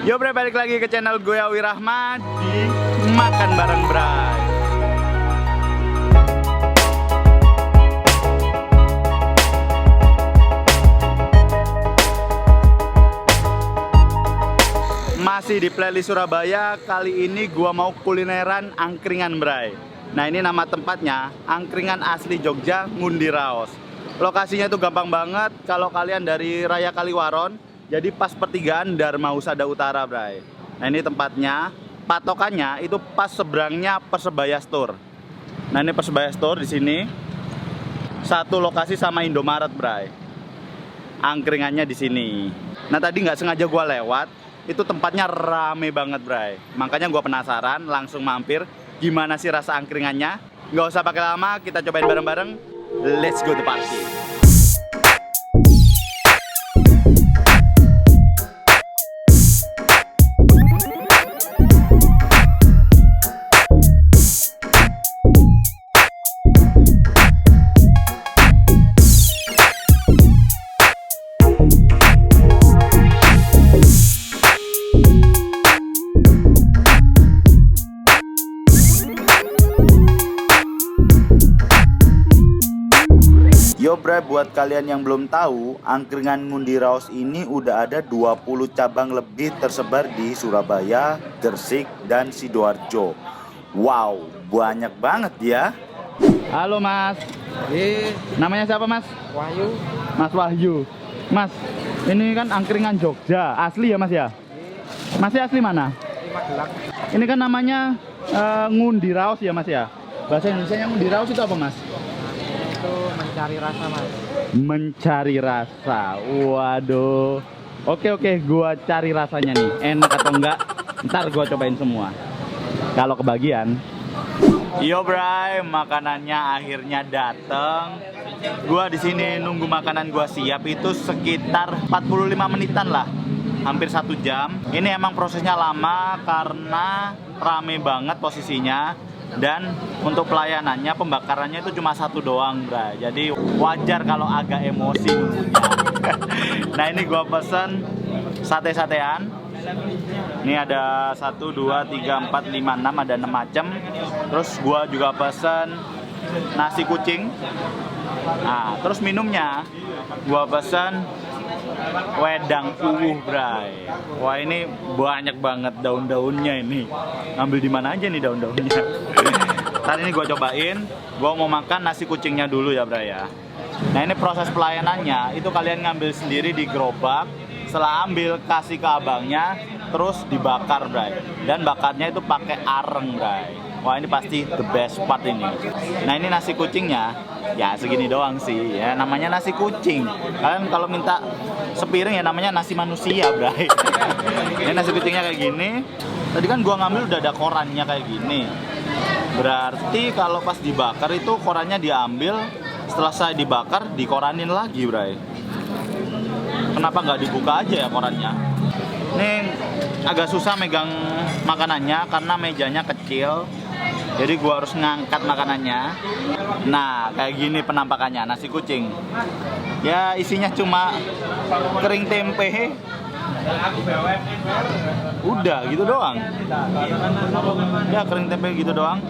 Yo bre, balik lagi ke channel gue Awi Rahmat di Makan Bareng Bray. Masih di playlist Surabaya, kali ini gua mau kulineran angkringan Bray. Nah ini nama tempatnya, Angkringan Asli Jogja Ngundi Raos. Lokasinya tuh gampang banget kalau kalian dari Raya Kaliwaron, jadi pas pertigaan Dharma Husada Utara Bray. Nah ini tempatnya, patokannya itu pas seberangnya Persebaya Store. Nah ini Persebaya Store di sini, satu lokasi sama Indomaret Bray. Angkringannya di sini. Nah tadi nggak sengaja gua lewat, itu tempatnya rame banget Bray. Makanya gua penasaran, langsung mampir. Gimana sih rasa angkringannya? Nggak usah pakai lama, kita cobain bareng-bareng. Let's go to party. Yo bre, buat kalian yang belum tahu, Angkringan Ngundi Raos ini udah ada 20 cabang lebih tersebar di Surabaya, Gresik, dan Sidoarjo. Wow, banyak banget ya. Halo Mas. Namanya siapa Mas? Wahyu. Mas Wahyu. Mas, ini kan angkringan Jogja, asli ya Mas ya? Masih asli mana? Di Magelang. Ini kan namanya Ngundi Raos ya Mas ya? Bahasa Indonesianya Ngundi Raos itu apa Mas? Itu mencari rasa Mas. Mencari rasa. Waduh. Oke, gua cari rasanya nih. Enak atau enggak? Ntar gua cobain semua. Kalau kebagian. Yo bray, makanannya akhirnya dateng. Gua di sini nunggu makanan gua siap itu sekitar 45 menitan lah. Hampir 1 jam. Ini emang prosesnya lama karena rame banget posisinya. Dan untuk pelayanannya, pembakarannya itu cuma 1 doang bray. Jadi wajar kalau agak emosi nunggunya. Nah ini gua pesen sate-satean. Ini ada 1, 2, 3, 4, 5, 6, ada 6 macam. Terus gua juga pesen nasi kucing. Nah terus minumnya gua pesen wedang uwuh bray. Wah ini banyak banget daun-daunnya ini. Ngambil di mana aja nih daun-daunnya. Tadi ini gua cobain. Gua mau makan nasi kucingnya dulu ya bray ya. Nah ini proses pelayanannya itu kalian ngambil sendiri di gerobak. Setelah ambil kasih ke abangnya, terus dibakar bray. Dan bakarnya itu pakai areng bray. Wah ini pasti the best part ini. Nah ini nasi kucingnya ya segini doang sih ya, namanya nasi kucing. Kalian kalau minta sepiring ya namanya nasi manusia bray. Ini nasi kucingnya kayak gini. Tadi kan gua ngambil udah ada korannya kayak gini. Berarti kalau pas dibakar itu korannya diambil. Setelah saya dibakar dikoranin lagi bray. Kenapa nggak dibuka aja ya korannya? Ini agak susah megang makanannya karena mejanya kecil. Jadi gua harus ngangkat makanannya. Nah, kayak gini penampakannya nasi kucing. Ya, isinya cuma kering tempe. Udah gitu doang. Ya, kering tempe gitu doang.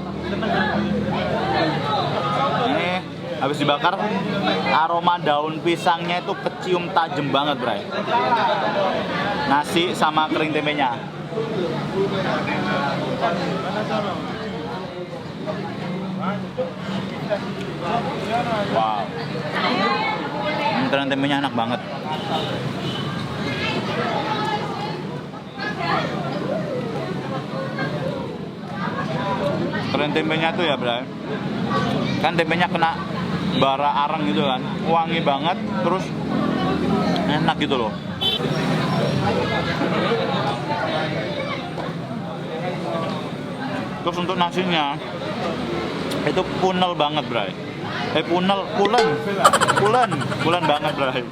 Ini habis dibakar, aroma daun pisangnya itu kecium tajam banget, bray. Nasi sama kering tempenya. Wow. Kering tempenya enak banget. Kering tempenya tuh ya, bray. Kan tempenya kena bara arang gitu kan, wangi banget, terus enak gitu loh. Terus untuk nasinya itu punel banget bray. Pulen banget bray.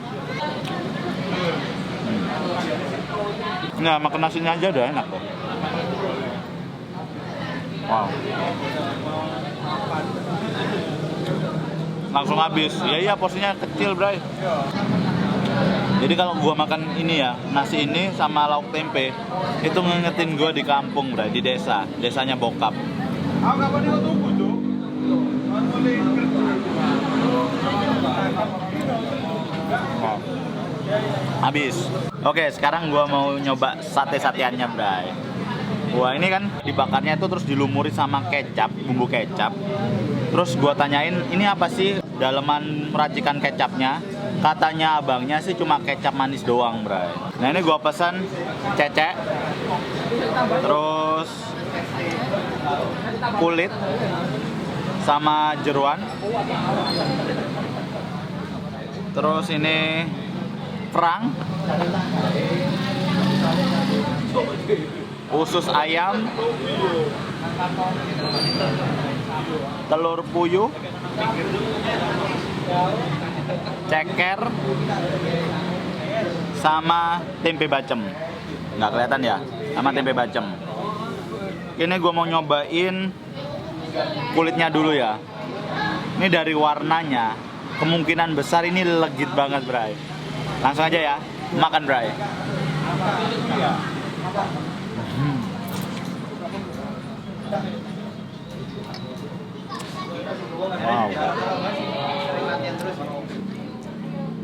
Nah makan nasinya aja udah enak kok. Wow. Langsung habis. Ya iya porsinya kecil bray. Jadi kalau gua makan ini ya, nasi ini sama lauk tempe, itu ngingetin gua di kampung, bray, di desa, desanya bokap. Oh. Habis. Oke, sekarang gua mau nyoba sate-sateannya, bray. Wah, ini kan dibakarnya itu terus dilumuri sama kecap, bumbu kecap. Terus gua tanyain, ini apa sih daleman racikan kecapnya? Katanya abangnya sih cuma kecap manis doang, bray. Nah, ini gua pesan cecek, terus kulit sama jeruan. Terus ini kerang, usus ayam, telur puyuh, ceker, sama tempe bacem. Nggak kelihatan ya? Sama tempe bacem. Ini gue mau nyobain kulitnya dulu ya. Ini dari warnanya, kemungkinan besar ini legit banget, bray. Langsung aja ya, makan, bray.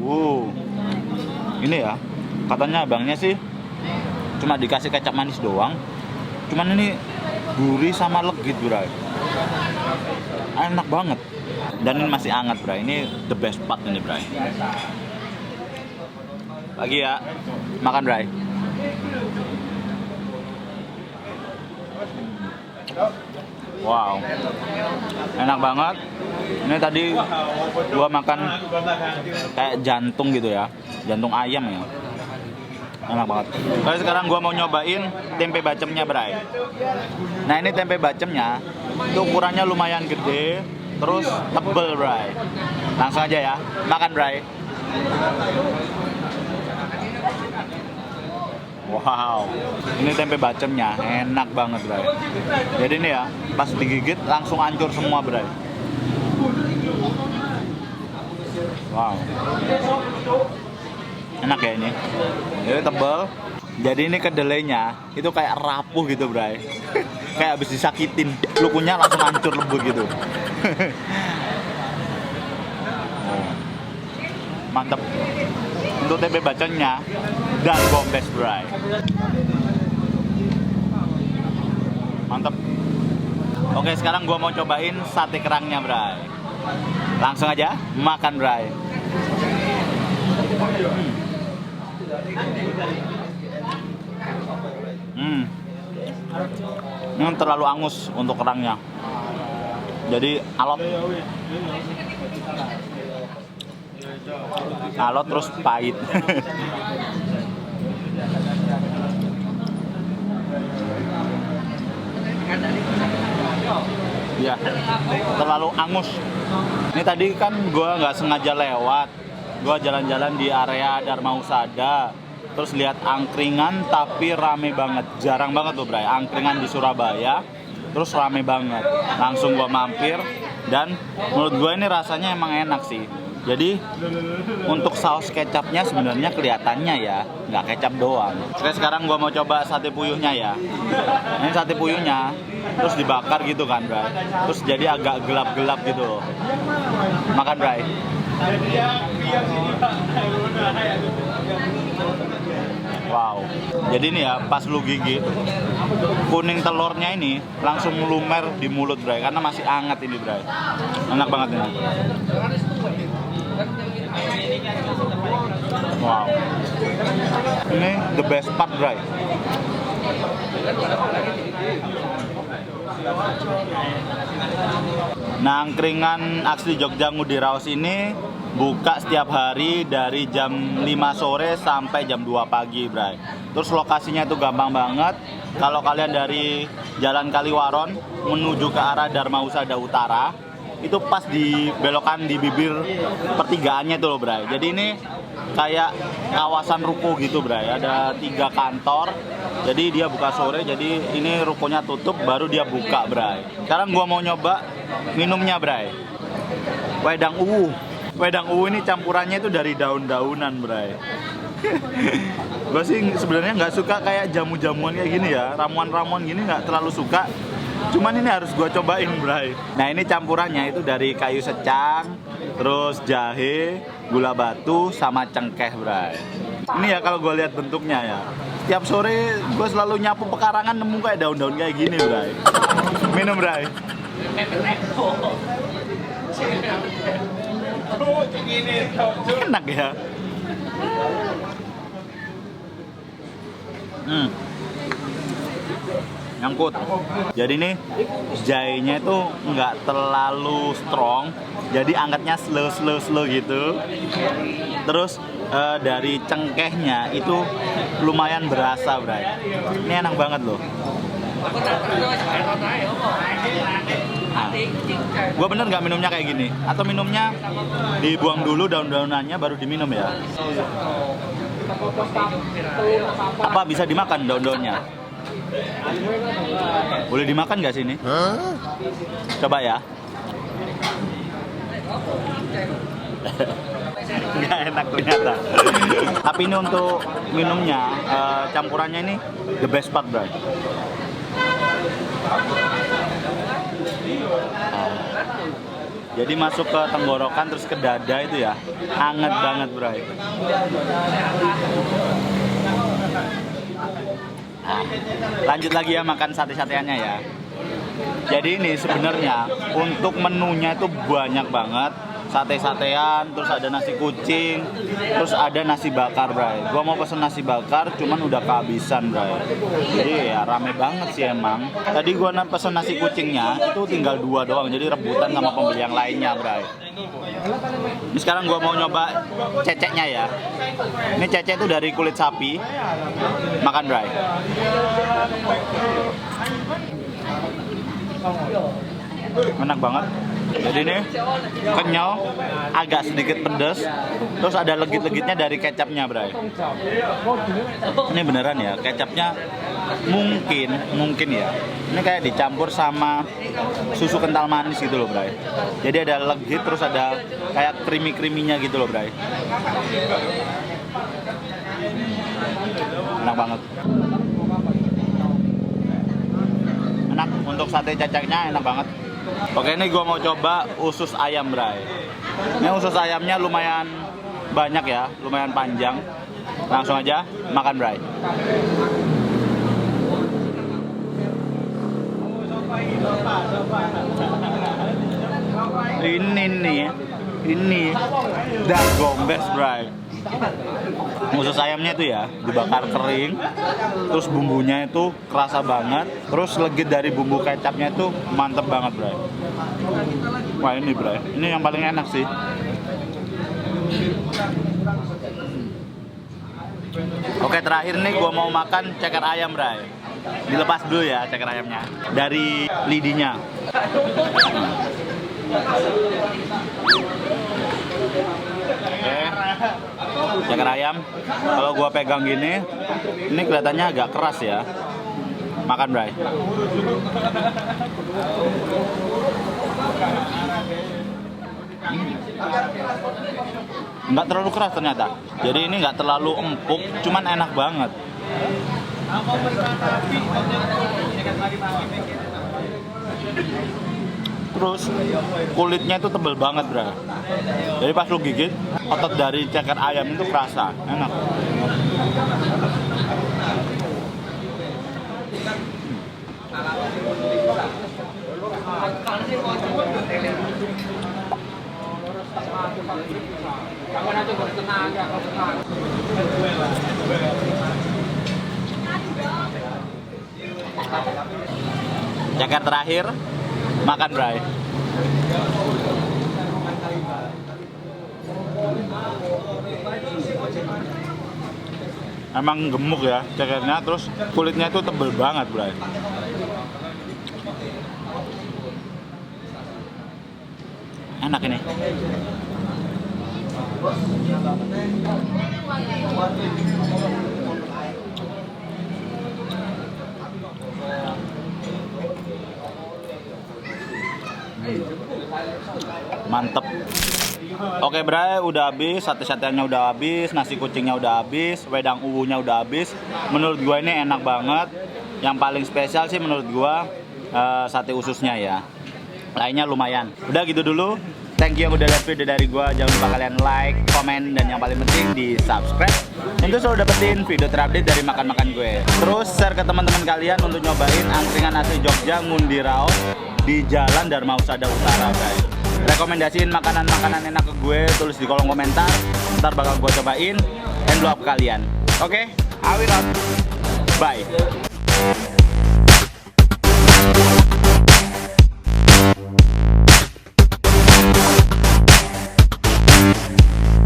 Wow. Ini ya, katanya abangnya sih cuma dikasih kecap manis doang. Cuman ini gurih sama legit, bray. Enak banget. Dan ini masih hangat, bray. Ini the best part ini, bray. Lagi ya, makan, bray. Wow, enak banget. Ini tadi gua makan kayak jantung gitu ya, jantung ayam ya. Enak banget. Tapi sekarang gua mau nyobain tempe bacemnya, bray. Nah, ini tempe bacemnya itu ukurannya lumayan gede, terus tebel, bray. Langsung aja ya, makan, bray. Wow, ini tempe bacemnya enak banget, bray. Jadi ini ya, pas digigit langsung hancur semua, bray. Wow, enak ya ini. Jadi tebel. Jadi ini kedelainya itu kayak rapuh gitu, bray. Kayak habis disakitin, lukunya langsung hancur lembut gitu. Mantep. Untuk tempe bacemnya dan bombes, bray. Mantep. Oke, sekarang gua mau cobain sate kerangnya, bray. Langsung aja makan, bray. Ini terlalu angus untuk kerangnya. Jadi alot. Alot terus pahit. Ya, terlalu angus. Ini tadi kan gue nggak sengaja lewat. Gue jalan-jalan di area Dharma Husada, terus lihat angkringan tapi rame banget. Jarang banget tuh, bray, angkringan di Surabaya terus rame banget. Langsung gue mampir dan menurut gue ini rasanya emang enak sih. Jadi untuk saus kecapnya sebenarnya kelihatannya ya nggak kecap doang. Oke, sekarang gua mau coba sate puyuhnya ya. Ini sate puyuhnya terus dibakar gitu kan, bray. Terus jadi agak gelap-gelap gitu. Makan, bray. Wow. Jadi ini ya pas lu gigit, kuning telurnya ini langsung lumer di mulut, bray, karena masih hangat ini, bray. Enak banget ini. Wow, ini the best part, bray. Nah, angkringan asli Jogja Ngudi Raos ini buka setiap hari dari jam 5 sore sampai jam 2 pagi, bray. Terus lokasinya itu gampang banget. Kalau kalian dari Jalan Kaliwaron menuju ke arah Dharma Husada Utara, itu pas di belokan di bibir pertigaannya tuh loh, bray. Jadi ini kayak kawasan ruko gitu, bray. Ada 3 kantor. Jadi dia buka sore, jadi ini rukonya tutup baru dia buka, bray. Sekarang gua mau nyoba minumnya, bray. Wedang uwu. Wedang uwu ini campurannya itu dari daun-daunan, bray. Gue sih sebenarnya nggak suka kayak jamu-jamuan kayak gini ya, ramuan-ramuan gini nggak terlalu suka. Cuman ini harus gue cobain, Bray. Nah ini campurannya itu dari kayu secang, terus jahe, gula batu, sama cengkeh, Bray. Ini ya kalau gue lihat bentuknya ya. Tiap sore gue selalu nyapu pekarangan nemu kayak daun-daun kayak gini, Bray. Minum, Bray. Enak ya. Nyangkut. Jadi nih jahenya itu nggak terlalu strong, jadi angkatnya slow gitu. Terus dari cengkehnya itu lumayan berasa, Bray. Ini enak banget loh. Gue bener nggak minumnya kayak gini? Atau minumnya dibuang dulu daun-daunannya baru diminum ya? Apa bisa dimakan daun-daunnya? Boleh dimakan nggak sini? Coba ya. Nggak enak ternyata. Tapi ini untuk minumnya, campurannya ini the best part, Bray. Jadi masuk ke tenggorokan terus ke dada itu ya, hangat banget, Bray. Lanjut lagi ya makan sate-sateannya ya. Jadi ini sebenarnya untuk menunya itu banyak banget. Sate-satean, terus ada nasi kucing, terus ada nasi bakar, Bray. Gua mau pesen nasi bakar, cuman udah kehabisan, Bray. Jadi ya rame banget sih emang. Tadi gua pesen nasi kucingnya, itu tinggal 2 doang, jadi rebutan sama pembeli yang lainnya, Bray. Ini sekarang gua mau nyoba ceceknya ya. Ini cecek itu dari kulit sapi. Makan, Bray. Enak banget. Jadi ini kenyal, agak sedikit pedas, terus ada legit-legitnya dari kecapnya, Bray. Ini beneran ya, kecapnya mungkin ya. Ini kayak dicampur sama susu kental manis gitu loh, Bray. Jadi ada legit, terus ada kayak creamy-creaminya gitu loh, Bray. Enak banget. Enak, untuk sate cacaknya enak banget. Oke, ini gue mau coba usus ayam, Bray. Ini usus ayamnya lumayan banyak ya, lumayan panjang. Langsung aja makan, Bray. Ini dah gombes, Bray. Usus ayamnya itu ya dibakar kering, terus bumbunya itu kerasa banget, terus legit dari bumbu kecapnya itu mantep banget, Bray. Wah ini, Bray, ini yang paling enak sih. Oke, terakhir nih gue mau makan ceker ayam, Bray. Dilepas dulu ya ceker ayamnya dari lidinya. Oke, ceker ayam. Kalau gua pegang gini, ini kelihatannya agak keras ya. Makan, Bray. Nggak terlalu keras ternyata. Jadi ini nggak terlalu empuk, cuman enak banget. Terus kulitnya itu tebel banget, Bro. Jadi pas lu gigit, otot dari ceker ayam itu kerasa, enak. Ceker terakhir, makan, Bray. Emang gemuk ya cekernya, terus kulitnya itu tebel banget, Bray. Enak ini. Mantep. Oke bray, udah habis, sate-sateannya udah habis, nasi kucingnya udah habis, wedang uwunya udah habis. Menurut gua ini enak banget. Yang paling spesial sih menurut gua sate ususnya ya. Lainnya lumayan. Udah gitu dulu. Thank you yang udah lihat video dari gua. Jangan lupa kalian like, komen, dan yang paling penting di subscribe untuk selalu dapetin video terupdate dari makan-makan gue. Terus share ke teman-teman kalian untuk nyobain angkringan asli Jogja Ngundi Raos di Jalan Dharma Husada Utara guys. Rekomendasiin makanan-makanan enak ke gue, tulis di kolom komentar. Ntar bakal gue cobain and blow up kalian. Oke, I will out. Bye.